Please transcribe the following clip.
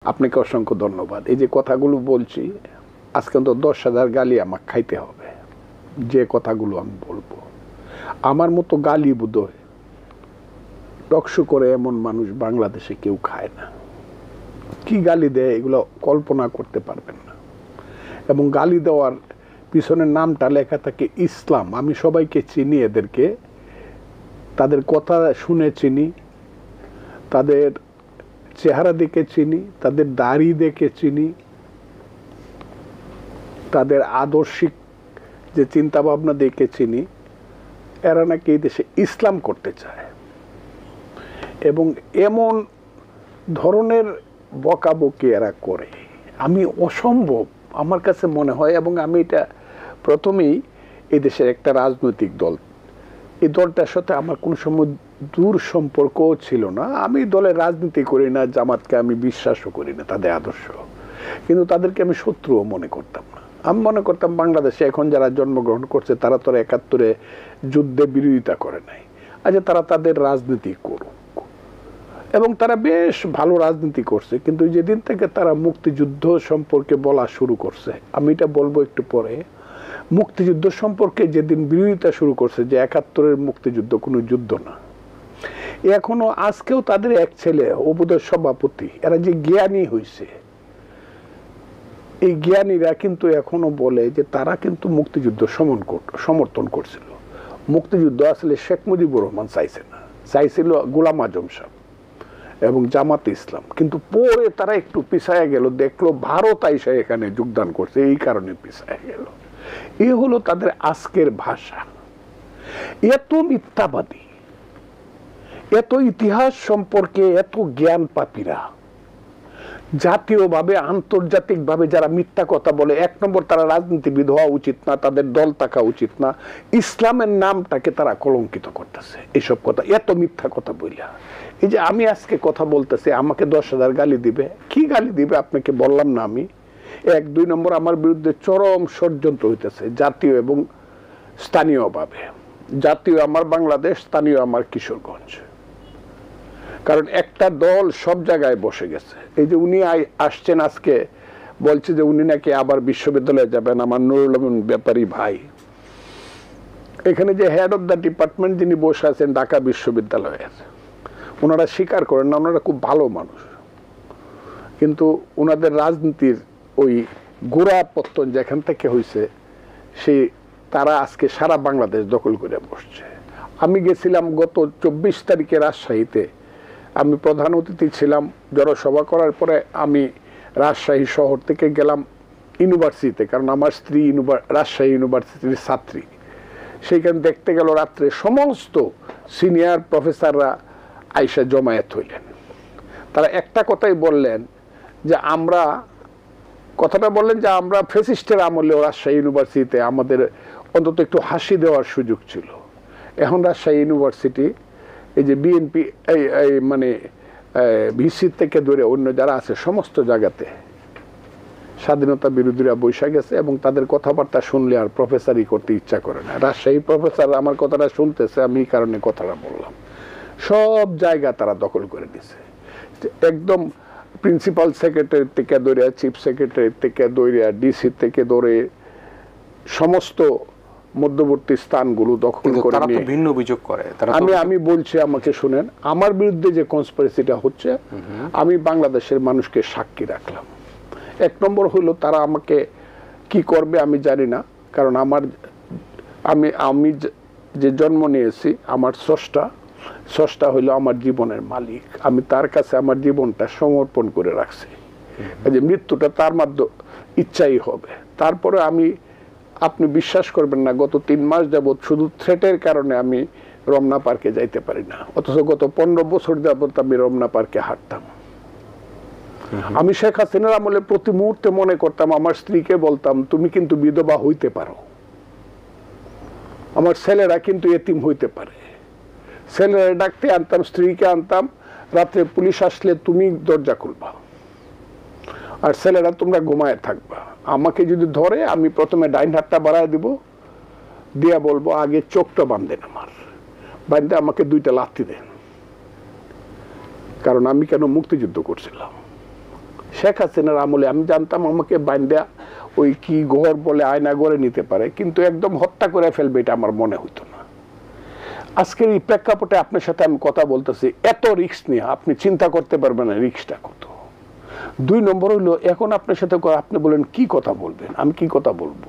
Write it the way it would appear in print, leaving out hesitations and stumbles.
আপনাকে অসংখ্য ধন্যবাদ। এই যে কথাগুলো বলছি, আজকে তো 10,000 গালি আমাকে খাইতে হবে। যে কথাগুলো আমি বলবো, আমার মতো গালি বোধহয় টকশো করে এমন মানুষ বাংলাদেশে কেউ খায় না। কি গালি দেয় এগুলো কল্পনা করতে পারবেন না। এবং গালি দেওয়ার পিছনের নামটা লেখা থাকে ইসলাম। আমি সবাইকে চিনি, এদেরকে, তাদের কথা শুনে চিনি, তাদের চেহারা দেখে চিনি, তাদের দাড়ি দেখে চিনি, তাদের আদর্শিক যে চিন্তা ভাবনা দেখে চিনি। এরা নাকি এই দেশে ইসলাম করতে চায় এবং এমন ধরনের বকাবকি এরা করে, আমি অসম্ভব আমার কাছে মনে হয়। এবং আমি এটা প্রথমেই এই দেশের একটা রাজনৈতিক দল, এই দলটার সাথে আমার কোনো সময় দূর সম্পর্কও ছিল না। আমি দলের রাজনীতি করি না, জামাতকে আমি বিশ্বাসও করি না, তাদের আদর্শ, কিন্তু তাদেরকে আমি শত্রুও মনে করতাম না। আমি মনে করতাম বাংলাদেশে এখন যারা জন্মগ্রহণ করছে তারা তো ৭১-এ যুদ্ধে বিরোধিতা করে নাই, আচ্ছা তারা তাদের রাজনীতি করুক। এবং তারা বেশ ভালো রাজনীতি করছে, কিন্তু যেদিন থেকে তারা মুক্তিযুদ্ধ সম্পর্কে বলা শুরু করছে, আমি এটা বলবো একটু পরে, মুক্তিযুদ্ধ সম্পর্কে যেদিন বিরোধিতা শুরু করছে যে ৭১-এর মুক্তিযুদ্ধ কোনো যুদ্ধ না, এখনো আজকেও তাদের এক ছেলে বোধহয় সভাপতি, এরা যে জ্ঞানী হয়েছে, এই জ্ঞানীরা কিন্তু এখনো বলে যে তারা কিন্তু মুক্তিযুদ্ধ সমর্থন করছিল। মুক্তিযুদ্ধ আসলে শেখ মুজিবুর রহমান চাইছে না, চাইছিল গোলাম আজম সাহেব এবং জামাতে ইসলাম। কিন্তু পরে তারা একটু পিছায় গেল, দেখলো ভারত আইসা এখানে যোগদান করছে, এই কারণে পিছায় গেল। এই হলো তাদের আজকের ভাষা। এত মিথ্যাবাদী, এত ইতিহাস সম্পর্কে এত জ্ঞান পাপীরা, জাতীয়ভাবে আন্তর্জাতিকভাবে যারা মিথ্যা কথা বলে, এক নম্বর তারা রাজনীতিবিদ হওয়া উচিত না, তাদের দল থাকা উচিত না, ইসলামের নামটাকে তারা কলঙ্কিত করতেছে এইসব কথা, এত মিথ্যা কথা বইলা। এই যে আমি আজকে কথা বলতেছি, আমাকে 10,000 গালি দিবে। কি গালি দিবে আপনাকে বললাম না আমি? 1-2 নম্বর আমার বিরুদ্ধে চরম ষড়যন্ত্র হইতেছে, জাতীয় এবং স্থানীয়ভাবে। জাতীয় আমার বাংলাদেশ, স্থানীয় আমার কিশোরগঞ্জ। কারণ একটা দল সব জায়গায় বসে গেছে। এই যে উনি আসছেন আজকে, বলছে যে উনি নাকি আবার বিশ্ববিদ্যালয়ে যাবেন, আমার নুরুল আমিন ব্যাপারী ভাই। এখানে যে হেড অফ দ্য ডিপার্টমেন্ট যিনি বসে আছেন ঢাকা বিশ্ববিদ্যালয়ের, ওনারা স্বীকার করেন না, ওনারা খুব ভালো মানুষ, কিন্তু ওনাদের রাজনীতির ওই গোড়া পত্তন যেখান থেকে হয়েছে, সেই তারা আজকে সারা বাংলাদেশ দখল করে বসছে। আমি গেছিলাম গত 24 তারিখে রাজশাহীতে, আমি প্রধান অতিথি ছিলাম। জনসভা করার পরে আমি রাজশাহী শহর থেকে গেলাম ইউনিভার্সিটিতে, কারণ আমার স্ত্রী রাজশাহী ইউনিভার্সিটির ছাত্রী। সেইখানে দেখতে গেল রাত্রে সমস্ত সিনিয়র প্রফেসররা আইসা জমায়েত হইলেন। তারা একটা কথাই বললেন যে আমরা ফ্যাসিস্টের আমলেও রাজশাহী ইউনিভার্সিটিতে আমাদের অন্তত একটু হাসি দেওয়ার সুযোগ ছিল। এখন রাজশাহী ইউনিভার্সিটি এই যে বিএনপি মানে ভিসি থেকে ধরে অন্য যারা আছে সমস্ত জায়গাতে স্বাধীনতা বিরোধীরা বৈশা গেছে, এবং তাদের কথাবার্তা শুনলে আর প্রফেসরই করতে ইচ্ছা করে না। রাজশাহী প্রফেসর আমার কথাটা শুনতেছে, আমি এই কারণে কথাটা বললাম। সব জায়গা তারা দখল করে দিছে, একদম প্রিন্সিপাল সেক্রেটারি থেকে ধরে, চিফ সেক্রেটারি থেকে ধরে, ডিসি থেকে ধরে সমস্ত মধ্যবর্তী স্থানগুলো দখল করে নিয়ে ভিন্ন অভিযোগ করে। আমি বলছি, আমাকে শুনেন, আমার বিরুদ্ধে যে কনস্পিরেসিটা হচ্ছে, আমি বাংলাদেশের মানুষকে সাক্ষী রাখলাম। 1 নম্বর হলো তারা আমাকে কি করবে আমি জানি না, কারণ আমি যে জন্ম নিয়েছি, আমার স্রষ্টা হইলো আমার জীবনের মালিক। আমি তার কাছে আমার জীবনটা সমর্পণ করে রাখছি, যে মৃত্যুটা তার মাধ্যমে ইচ্ছাই হবে। তারপরে আপনি বিশ্বাস করবেন না, গত 3 মাস যাবৎ শুধু থ্রেটের কারণে আমি রমনা পার্কে যাইতে পারি না, অথচ গত 15 বছর যাবৎ আমি রমনা পার্কে হাঁটতাম। আমি শেখ হাসিনার আমলে প্রতি মুহূর্তে মনে করতাম, আমার স্ত্রীকে বলতাম তুমি কিন্তু বিধবা হইতে পারো, আমার ছেলেরা কিন্তু এতিম হইতে পারে। ছেলেরা ডাকতে আনতাম, স্ত্রীকে আনতাম, রাত্রে পুলিশ আসলে তুমি দরজা খুলবা, আর ছেলেরা তোমরা ঘুমায় থাকবা। আমাকে যদি ধরে, আমি প্রথমে ডাইন হাতটা বাড়ায় দিব, দিয়া বলবো আগে চোখটা বাঁধেন, আমার বাঁধতে আমাকে 2টা লাথি দেন, কারণ আমি কেন মুক্তিযুদ্ধ করছিলাম শেখ হাসিনার আমলে আমি জানতাম আমাকে বাইন্দা ওই কি ঘর বলে আয়না গড়ে নিতে পারে, কিন্তু একদম হত্যা করে ফেলবে এটা আমার মনে হইতো না। আজকের এই প্রেক্ষাপটে আপনার সাথে আমি কথা বলতেছি, এত রিস্ক নিয়ে আপনি চিন্তা করতে পারবেন না রিস্কটা কত। 2 নম্বর হইলো এখন আপনার সাথে আপনি বলেন কি কথা বলবেন, আমি কি কথা বলবো।